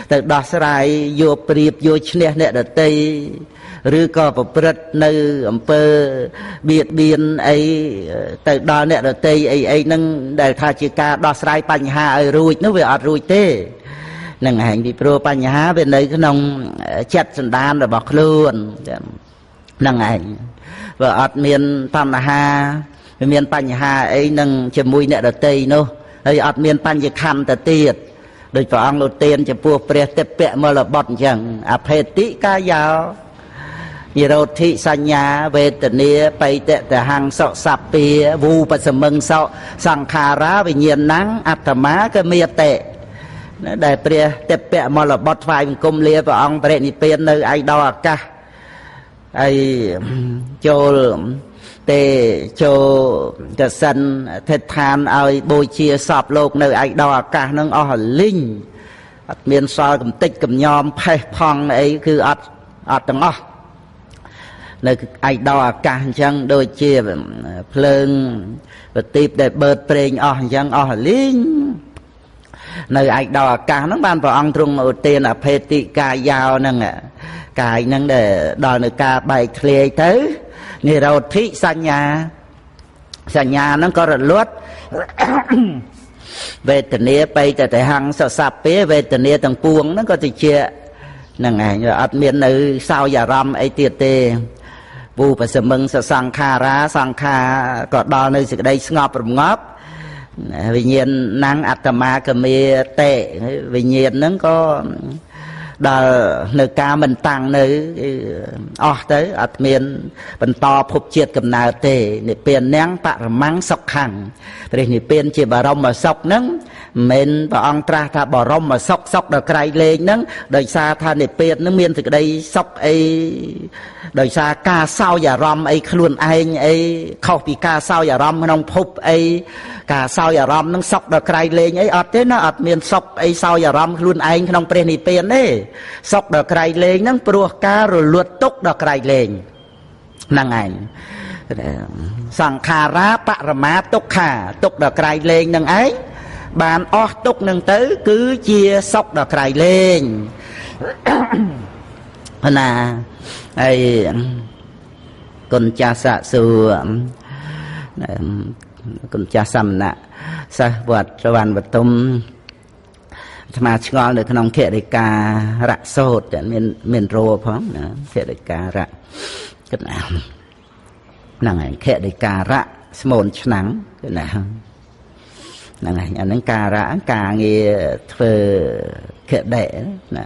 แต่ดอกสลายโยเปรียบโยชเนเนี่ยเดตีหรือก็ประพฤติในอำเภอเบียดเบียนไอ้แต่ดอกเนี่ยเดตีไอ้นั่งได้ทาจิกาดอกสลายปัญหาไอ้รุ่ยนึกว่าอัดรุ่ยเต้นั่งแห่งที่โปรปัญหาเป็นในขนมเจ็ดสันดานเราบอกล้วนนั่งแห่งว่าอัดเมียนปัญหาเมียนปัญหาไอ้นั่งจะมุยเนี่ยเดตีโน่ไอ้อัดเมียนปัญญาคันแต่ตีดโดยพระองค์โลเตียนจะพวกเปรียเตเปะมาละบดจังอภัยติกายาวนิโรธิสัญญาเวทเนียไปแต่หังสสับเปียวูปัสมึงสสังขาราวิญญาณนังอัตมาก็เมียเตะได้เปรียเตเปะมาละบดไฟมันกลมเลียพระองค์เปรนิเปียนในไอดอกกะไอโจเตโจกษันเทธานเอาโบเชียสอบโลกในไอดอกานังอ๋อลิงเมียนซอยกับติดกับยอมเพพองไอคืออัดตังอ๋อในไอดอกาจังโดยเชียเพลิงปฏิบได้เบิดเปล่งอ๋อจังอ๋อลิงในไอดอกานังบ้านพระองค์ตรงอุเทนอภัยติกายาวนั่งกายนั่งเดดอนกาใบเคลียเตอนี่เราทิสัญญานั้นก็ระลดเวทเนียไปแต่หังสับเป๊ะเวทเนียต่างปวงนั้นก็จะเชื่อนั่งไงอัดเมียนในสาวอย่ารำไอเตียเตบูปสมึงสังขาราสังขาก็ดอในสิ่งใดสงบงบวิญญาณนั่งอัตมาก็มีเตะวิญญาณนั้นก็ดาในการมันตั้งในอ๋อเต๋ออัดเมียนเป็นต่อพบเจียดกับนาเตนี่เปลี่ยนแนงปะมังสกขังแต่นี่เปลี่ยนจีบารมมาสกนั้นเมนพระองค์ตรัสบารมมาสกดอกไกรเลงนั้นโดยซาธานี่เปลี่ยนนั้นเมียนถึงได้สกไอโดยซากาเศร้าอย่ารำไอขลุ่นไอเข้าปีกาเศร้าอย่ารำน้องพบไอกาเศร้าอย่ารำนั่งสกดอกไกรเลงไออัดเต้นะอัดเมียนสกไอเศร้าอย่ารำขลุ่นไอน้องเปลี่ยนนี่เปลี่ยนเน่สกดอกไกรเลงนั่งปลัวการหลุดตกดอกไกรเลงนั่งไงสังขาราปรมาตกขาตกดอกไกรเลงนั่งไอบานออกตกนั่งเต๋อคือเชียสกดอกไกรเลงพนาไอ้กุญจาสะสูกุญจาสัมนะสวัสดิ์วันวัตุมธรรมะชงอลในขนมเขติการะโสดจะเมียนโรพร้อมนะเขติการะก็นะนั่งไงเขติการะสมนฉนังก็นะนั่งไงอันนั้นการะกาเงียเธอเขตเดะนะ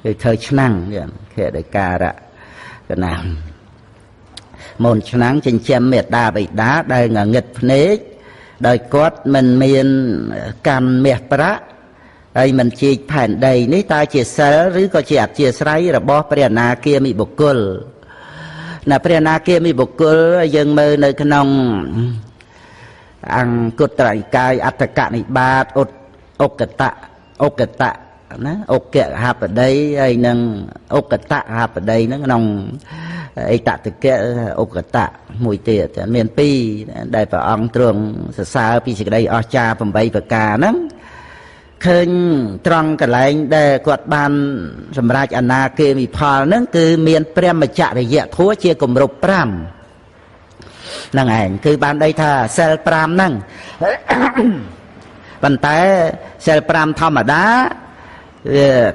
คือเธอฉนังเนี่ยเขติการะก็นะมนฉนังจึงเชื่อมเมตตาไปด่าได้เงิดเพนกได้กอดมันเมียนการเมียประไอ้มันจีแผ่นใดนี่ตาเจียเสหรือก็เจียบเจียไซระบอบเปรียนาเกียมีบุกลน่ะเปรียนาเกียมีบุกลยังมือในขนมอังกุตระกายอัตกะนิบาตอกกตะนะอกเกะหาปได้ไอ้นั่งอกกตะหาปได้นั่งนองไอ้ตะตะเกะอกกตะมวยเตียแต่เมียนปีได้พระองค์ตรงสาวปีสิกได้อจาปมใบประกานั้นเคยตรังกันไหลได้กวดบานสำราญอนาเกมีพอนั่นคือเมียนเปรียมจักรยะทั่วเชียกลมรบปรามนั่งไงคือบานได้ท่าเซลปรามนั่งปันแต่เซลปรามธรรมดา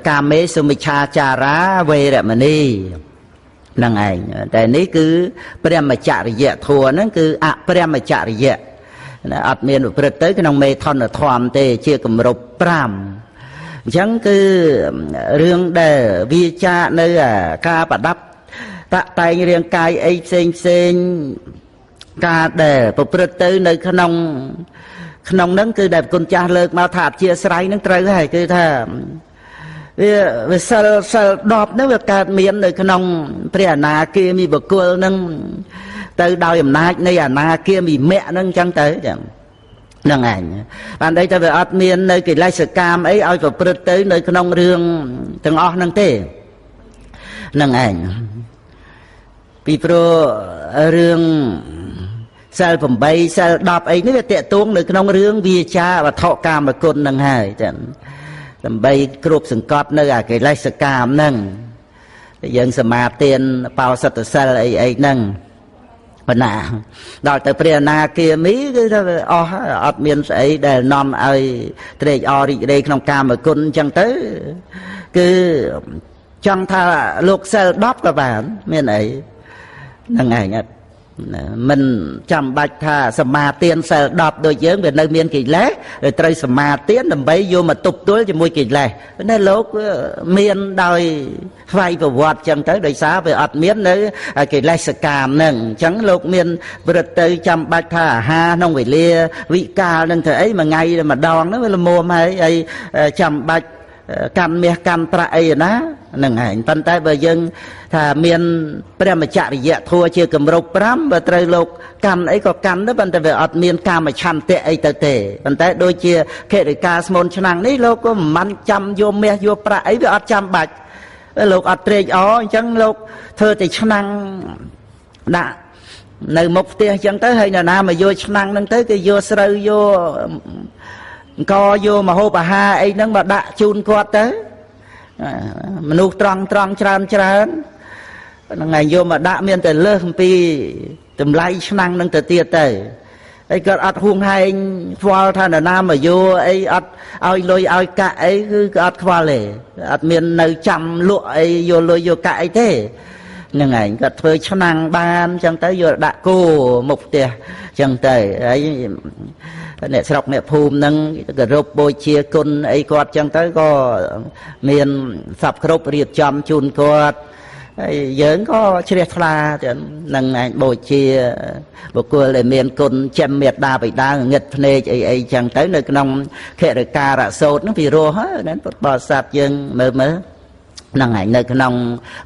กาเมสุมิชาจาระเวรมณีนั่งไงแต่นี้คือเปรียมจักรยะทั่วนั่นคืออะเปรียมจักรยะ អត់មានប្រព្រឹត្តទៅក្នុងមេថនធម៌ទេជាគម្រប់5អញ្ចឹងគឺរឿងដែលវាចានៅការប្រដាប់តាក់តែងរាងកាយអីផ្សេងផ្សេងការដែលប្រព្រឹត្តទៅនៅក្នុងហ្នឹងគឺដែលគុណចាស់លើកមកថាអធិស្ឋាននឹងត្រូវហើយគឺថាវាសិល10ហ្នឹងវាកើតមាននៅក្នុងព្រះអនាគាមីបុគ្គលហ្នឹងទៅដោយអំណាចនៃអនាគាមីមគ្គហ្នឹងអញ្ចឹងទៅចឹងហ្នឹងឯងបានន័យថាវាអត់មាននៅកិលេសកម្មអីឲ្យប្រព្រឹត្តទៅនៅក្នុងរឿងទាំងអស់ហ្នឹងទេហ្នឹងឯងពីព្រោះរឿងសិល8សិល10អីនេះវាតេតួងនៅក្នុងរឿងវាចាវត្ថុកាមគុណហ្នឹងហើយចឹងដើម្បីគ្រប់សង្កត់នៅអាកិលេសកម្មហ្នឹងយើងសមាទានបោសិទ្ធសិលអីហ្នឹងបណ្ណាដល់ទៅព្រះអនាគាមីគឺថាអស់អត់មានស្អីដែលនាំឲ្យត្រេកអររីករាយក្នុងកាមគុណអញ្ចឹងទៅគឺចង់ថាលោកសិល10ក៏បានមានអីហ្នឹងឯងមិនចាំបាច់ថាសមាទានសិល10ដូចយើងវានៅមានកិលេសត្រូវសមាទានដើម្បីយកមកទប់ទល់ជាមួយកិលេសតែលោកមានដោយស្វ័យប្រវត្តិចឹងទៅដោយសារវាអត់មាននៅកិលេសកម្មហ្នឹងអញ្ចឹងលោកមានព្រឹត្តទៅចាំបាច់ថាអាហារក្នុងវេលាវិកាលហ្នឹងធ្វើអីមួយថ្ងៃម្ដងហ្នឹងវាល្មមហើយចាំបាច់កម្មមាសកម្មប្រាក់អីណាហ្នឹងឯងប៉ុន្តែបើយើងថាមានព្រះមច្ចរិយធម៌ជាគម្រប់5បើត្រូវលោកកម្មអីក៏កម្មដែរប៉ុន្តែវាអត់មានកាមឆន្ទៈអីទៅទេប៉ុន្តែដូចជាខេរិកាស្មូនឆ្នាំងនេះលោកក៏មិនបានចាំយកមាសយកប្រាក់អីវាអត់ចាំបាច់លោកអត់ត្រេកអរអញ្ចឹងលោកធ្វើតែឆ្នាំងដាក់នៅមុខផ្ទះអញ្ចឹងទៅហើយនរណាមកយកឆ្នាំងហ្នឹងទៅគេយកស្រូវយកអង្គយកមហូបអាហារអីហ្នឹងមកដាក់ជូនគាត់ទៅមនុស្សត្រង់ច្រើនហ្នឹងហើយយកមកដាក់មានតែលើសអំពីតម្លៃឆ្នាំងហ្នឹងទៅទៀតទៅហើយគាត់អត់ហួងហែងខ្វល់ថានរណាមកយកអីអត់ឲ្យលុយឲ្យកាក់អីគឺគាត់អត់ខ្វល់ទេអត់មាននៅចាំលក់អីយកលុយយកកាក់អីទេហ្នឹងឯងគាត់ធ្វើឆ្នាំងបានអញ្ចឹងទៅយកដាក់គោមុខផ្ទះអញ្ចឹងទៅហើយអ្នកស្រុកអ្នកភូមិហ្នឹងគោរពបូជាគុណអីគាត់អញ្ចឹងទៅក៏មានសពគ្រប់រៀបចំជូនគាត់ហើយយើងក៏ជ្រះថ្លាទៅនឹងឯងបូជាបុគ្គលដែលមានគុណចិញ្ចឹមមេត្តាបិតាងងឹតភ្នែកអីអីចឹងទៅនៅក្នុងខរិការៈសូត្រហ្នឹងពីរោះណាពុទ្ធបរិស័ទយើងមើលហ្នឹងឯងនៅក្នុង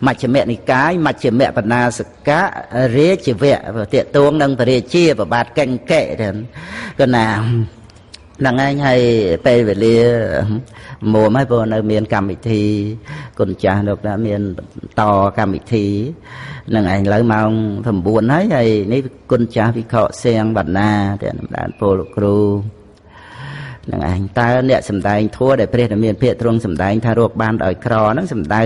មជ្ឈិមនិកាយមជ្ឈិមបណ្ណាសកៈរាជវៈតេតួងនឹងពរាជាប្របាទកេងកេទៅក៏ណាហ្នឹងឯងហើយពេលវេលាមុំហើយព្រោះនៅមានកម្មវិធីគុណចាស់លោកថាមានតកម្មវិធីហ្នឹងឯងលើម៉ោង9ហើយនេះគុណចាស់វិខសៀងបណ្ណាទាំងបានពលលោកគ្រូនឹងឯងតើអ្នកសំដែងធัวដែលព្រះរាមាភិកទ្រង់សំដែងថារកបានដោយក្រហ្នឹងសំដៅ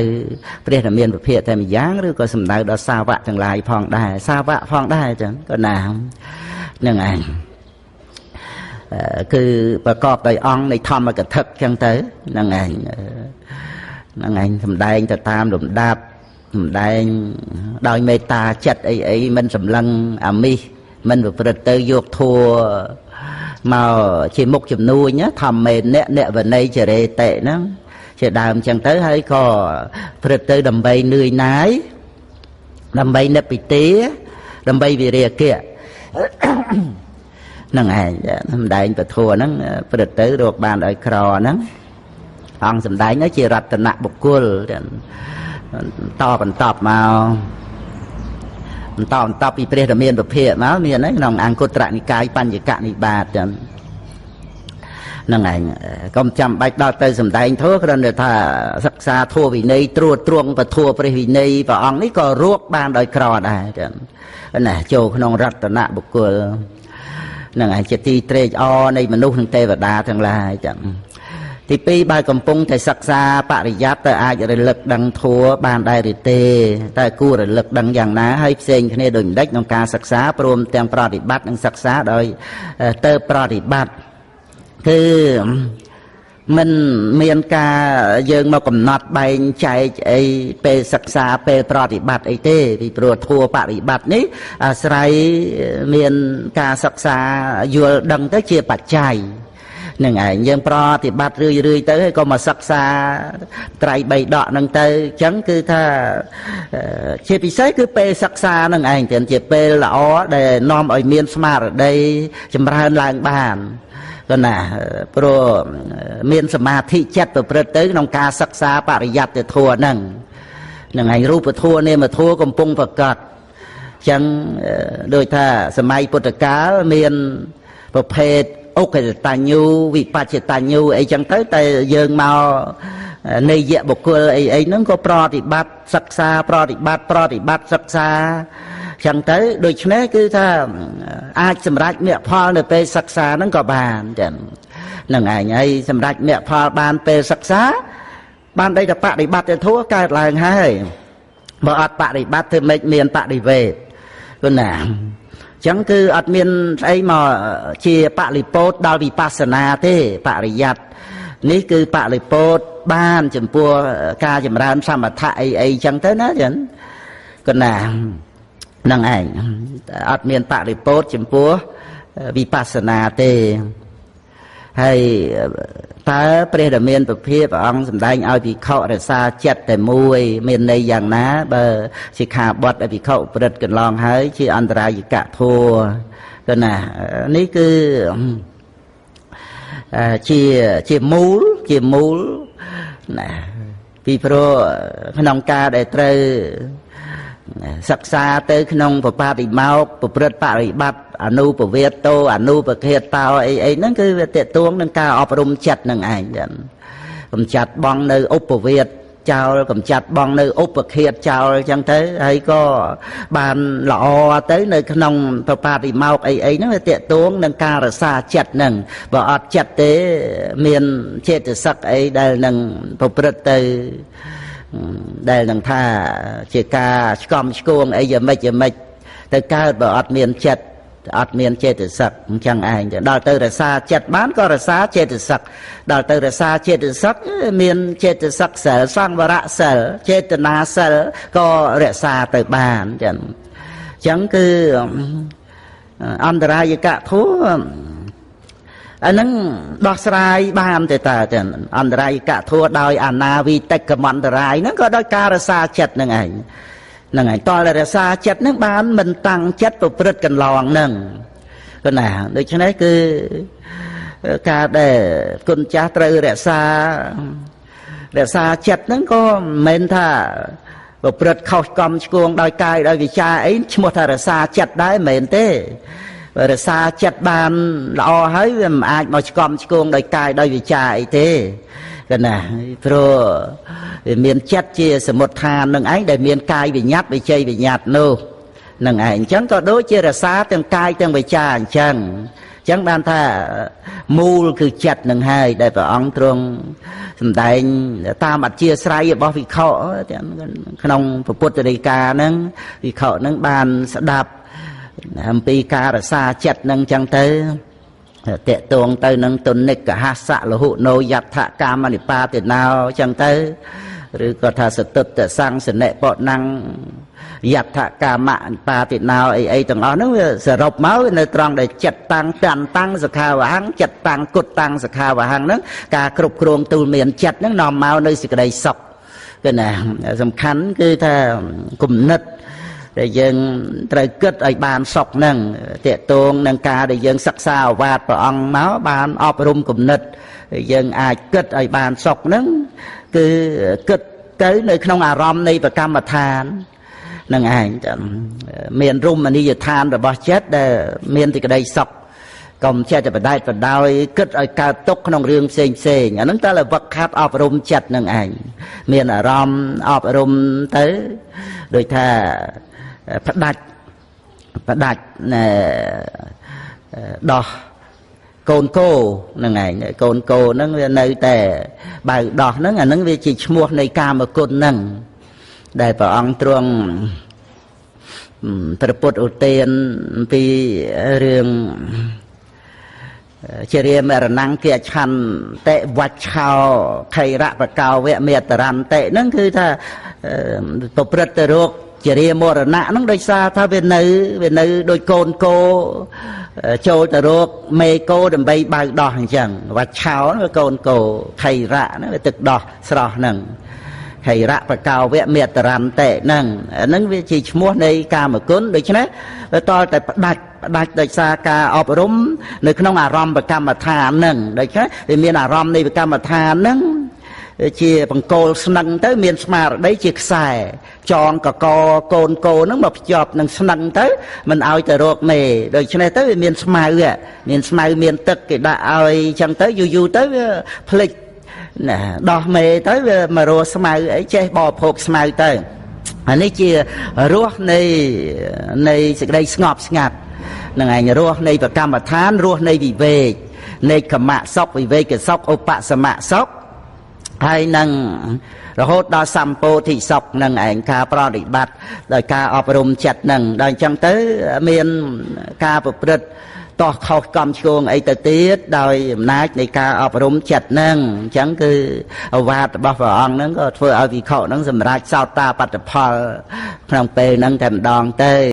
ព្រះរាមាភិកតែម្យ៉ាងឬក៏សំដៅដល់សាវកទាំងឡាយផងដែរសាវកផងដែរអញ្ចឹងក៏ណានឹងឯងគឺប្រកបដោយអង្គនៃធម្មកថាអញ្ចឹងទៅនឹងឯងសំដែងទៅតាមលំដាប់សំដែងដោយមេត្តាចិត្តអីមិនសម្លឹងអាមិសមិនប្រព្រឹត្តទៅយកធัวមកជាមុខជំនួញធម្មមេអ្នកវណីចរេតិហ្នឹងជាដើមអញ្ចឹងទៅហើយក៏ព្រឹត្តទៅដើម្បីនឿយណាយដើម្បីនិព្វិទាដើម្បីវិរិយកៈហ្នឹងឯងសម្ដែងពធហ្នឹងព្រឹត្តទៅរកបានដោយក្រហ្នឹងអង្គសម្ដែងនោះជារតនបុគ្គលបន្តពីព្រះរាមាភិកមកមានហ្នឹងក្នុងអង្គុត្រនិកាយបញ្ញកនិបាតហ្នឹងឯងកុំចាំបាច់ដល់ទៅសំដែងធัวគ្រាន់តែថាសិក្សាធัวវិន័យត្រួតត្រងពធัวព្រះវិន័យព្រះអង្គនេះក៏រកបានដោយក្រដែរចឹងណាចូលក្នុងរតនបុគ្គលហ្នឹងឯងជាទីត្រេកអរនៃមនុស្សនិងទេវតាទាំងឡាយចឹងទី2បើកំពុងតែសិក្សាបរិយ័តទៅអាចរលឹកដឹងធัวបានដែរឬទេតែគួររលឹកដឹងយ៉ាងណាហើយផ្សេងគ្នាដូចម្ដេចក្នុងការសិក្សាព្រមទាំងប្រតិបត្តិនិងសិក្សាដោយទៅប្រតិបត្តិគឺ មិនមានការយើងមកកំណត់បែងចែកអីពេលសិក្សាពេលប្រតិបត្តិអីទេពីព្រោះធัวបរិបត្តិនេះអាស្រ័យមានការសិក្សាយល់ដឹងទៅជាបច្ច័យនឹងឯងយើងប្រតិបត្តិរឿយទៅហើយក៏មកសិក្សាត្រៃបីដកហ្នឹងទៅអញ្ចឹងគឺថាជាពិសេសគឺពេលសិក្សាហ្នឹងឯងទាំងជាពេលល្អដែលនាំឲ្យមានស្មារតីចម្រើនឡើងបានក៏ណាព្រោះមានសមាធិចិត្តប្រព្រឹត្តទៅក្នុងការសិក្សាបរិយត្តិធម៌ហ្នឹងនឹងឯងរូបធម៌នាមធម៌កំពុងប្រកបអញ្ចឹងដូចថាសម័យពុទ្ធកាលមានប្រភេទអុកតញ្ញូវិបច្ចតញ្ញូអីចឹងទៅតែយើងមកនៃយៈបុគ្គលអីហ្នឹងក៏ប្រតិបត្តិសិក្សាប្រតិបត្តិសិក្សាចឹងទៅដូច្នេះគឺថាអាចសម្រេចមគ្គផលនៅពេលសិក្សាហ្នឹងក៏បានចឹងនឹងឯងហើយសម្រេចមគ្គផលបានពេលសិក្សាបានដីតែបដិបត្តិធម៌កើតឡើងហើយបើអត់បដិបត្តិធ្វើម៉េចមានបដិវេទគណាចឹងគឺអត់មានស្អីមកជាបរិពោធដល់វិបស្សនាទេបរិយ័តនេះគឺបរិពោធបានចំពោះការចម្រើនសមថៈអីចឹងទៅណាចឹងគណានឹងឯងអត់មានបរិពោធចំពោះវិបស្សនាទេហើយតើព្រះរាមាពុភាព្រះអង្គសម្ដែងឲ្យភិក្ខុរក្សាចិត្តតែមួយមានន័យយ៉ាងណាបើសិក្ខាបទឲ្យភិក្ខុប្រព្រឹត្តកន្លងហើយជាអន្តរាយកធម៌ទៅណានេះគឺជាមូលណាពីព្រោះក្នុងការដែលត្រូវសិក្សាទៅក្នុងបបាតិមកប្រព្រឹត្តបរិបត្តិអនុពវេតោអនុពខេតោអីហ្នឹងគឺវាតេតួងនឹងការអប់រំចិត្តនឹងឯងចឹងកំចាត់បងនៅឧបវេតចោលកំចាត់បងនៅឧបខេតចោលចឹងទៅហើយក៏បានល្អទៅនៅក្នុងបបាតិមកអីហ្នឹងវាតេតួងនឹងការរសាចិត្តហ្នឹងបើអត់ចិត្តទេមានចេតសិកអីដែលនឹងប្រព្រឹត្តទៅដែលនឹងថាជាការឆ្កំឆ្គងអីយ៉ាងម៉េចទៅកើតបើអត់មានចិត្តអត់មានចេតសិកអញ្ចឹងឯងដល់ទៅរសាចិត្តបានក៏រសាចេតសិកដល់ទៅរសាចេតសិកមានចេតសិកសិលសង្វរៈសិលចេតនាសិលក៏រក្សាទៅបានចឹងអញ្ចឹងគឺអន្តរាយកធម៌អាហ្នឹងដោះស្រាយបានទេតើអន្តរាយកធัวដោយអនាវិតិកមន្តរាយហ្នឹងក៏ដោយការរសាចិត្តហ្នឹងឯងតលរសាចិត្តហ្នឹងបានមិនតាំងចិត្តប្រព្រឹត្តកន្លងហ្នឹងគណាដូច្នេះគឺការដែលគុណចាស់ត្រូវរក្សាចិត្តហ្នឹងក៏មិនមែនថាប្រព្រឹត្តខុសកំឆ្គងដោយកាយដោយវាចាអីឈ្មោះថារសាចិត្តដែរមិនមែនទេរសាចិត្តបានល្អហើយវាមិនអាចមកឆ្កំឆ្គងដោយកាយដោយវិចាអីទេគណាព្រោះវាមានចិត្តជាសមុដ្ឋាននឹងឯងដែលមានកាយវិញ្ញាតវិជ័យវិញ្ញាតនោះនឹងឯងអញ្ចឹងក៏ដូចជារសាទាំងកាយទាំងវិចាអញ្ចឹងបានថាមូលគឺចិត្តនឹងហើយដែលព្រះអង្គទ្រង់សម្ដែងតាមអធ្យាស្រ័យរបស់វិខុក្នុងពុទ្ធដីកាហ្នឹងវិខុហ្នឹងបានស្ដាប់អំពីការរសាចិត្តនឹងចឹងទៅតេតួងទៅនឹងទុនិកហសៈលហុណោយដ្ឋកាមនិបាតិណោចឹងទៅឬក៏ថាសតុត្តសង្សនិបណੰយដ្ឋកាមនិបាតិណោអីទាំងអស់ហ្នឹងវាសរុបមកនៅត្រង់ដែលចិត្តតាំងសខាវហੰចិត្តតាំងគុតតាំងសខាវហੰហ្នឹងការគ្រប់គ្រងទូលមានចិត្តហ្នឹងនាំមកនៅសេចក្តីសុខគឺណាសំខាន់គឺថាគំនិតដែលយើងត្រូវគិតឲ្យបានសុខហ្នឹងតេតួងនឹងការដែលយើងសិក្សាអវាទព្រះអង្គមកបានអប់រំគំនិតយើងអាចគិតឲ្យបានសុខហ្នឹងគឺគិតទៅនៅក្នុងអារម្មណ៍នៃប្រកម្មដ្ឋាននឹងឯងមានរមណីយដ្ឋានរបស់ចិត្តដែលមានទីក្តីសុខកុំចេះតែបដែតបដោយគិតឲ្យកើតទុកក្នុងរឿងផ្សេងអាហ្នឹងតែលវឹកខាត់អប់រំចិត្តនឹងឯងមានអារម្មណ៍អប់រំទៅដូចថាផ្ដាច់ដោះកូនគោហ្នឹងឯងកូនគោហ្នឹងវានៅតែបើដោះហ្នឹងអាហ្នឹងវាជាឈ្មោះនៃកាមគុណហ្នឹងដែលព្រះអង្គទ្រង់ព្រះពុទ្ធឧទានពីរឿង ជារាមរណង្គាឆន្ទតិវច្ឆោខៃរៈបកោវៈមេតរន្តិហ្នឹងគឺថាប្រព្រឹត្តទៅរកជារាមរណៈហ្នឹងដោយសារថាវានៅដោយកូនគោចូលទៅរកមេគោដើម្បីបើកដោះអញ្ចឹងវច្ឆោហ្នឹងកូនគោខៃរៈហ្នឹងវាទឹកដោះស្រស់ហ្នឹងខៃរៈបកោវៈមេតរន្តិហ្នឹងវាជាឈ្មោះនៃកាមគុណដូច្នេះតលតែផ្ដាច់ដោយសារការអប់រំនៅក្នុងអារម្មណ៍ប្រកម្មដ្ឋានហ្នឹងដូច្នេះវាមានអារម្មណ៍នៃប្រកម្មដ្ឋានហ្នឹងជាបង្គោលស្នឹងទៅមានស្មារតីជាខ្សែចងកកកូនគោហ្នឹងមកភ្ជាប់នឹងស្នឹងទៅមិនឲ្យទៅរកមេដូច្នេះទៅវាមានស្មៅមានទឹកគេដាក់ឲ្យចឹងទៅយូរទៅវាភ្លេចណាដោះមេទៅវាមករស់ស្មៅអីចេះបរិភោគស្មៅទៅអានេះជារសនៃសេចក្តីស្ងប់ស្ងាត់នឹងឯងរសនៃប្រកម្មដ្ឋានរសនៃវិវេកនៃកមៈសុខវិវេកសុខឧបសមៈសុខហើយនឹងរហូតដល់សម្ពោធិសុខនឹងឯងការប្រតិបត្តិដោយការអប់រំចិត្តនឹងដល់អញ្ចឹងទៅមានការប្រព្រឹត្តតោះខុសកំឆ្គងអីទៅទៀតដោយអំណាចនៃការអប់រំចិត្តនឹងអញ្ចឹងគឺអវាទរបស់ព្រះអង្គនឹងក៏ធ្វើឲ្យវិខុនឹងសម្រេចសោតាបត្តផលក្នុងពេលហ្នឹងតែម្ដងទៅ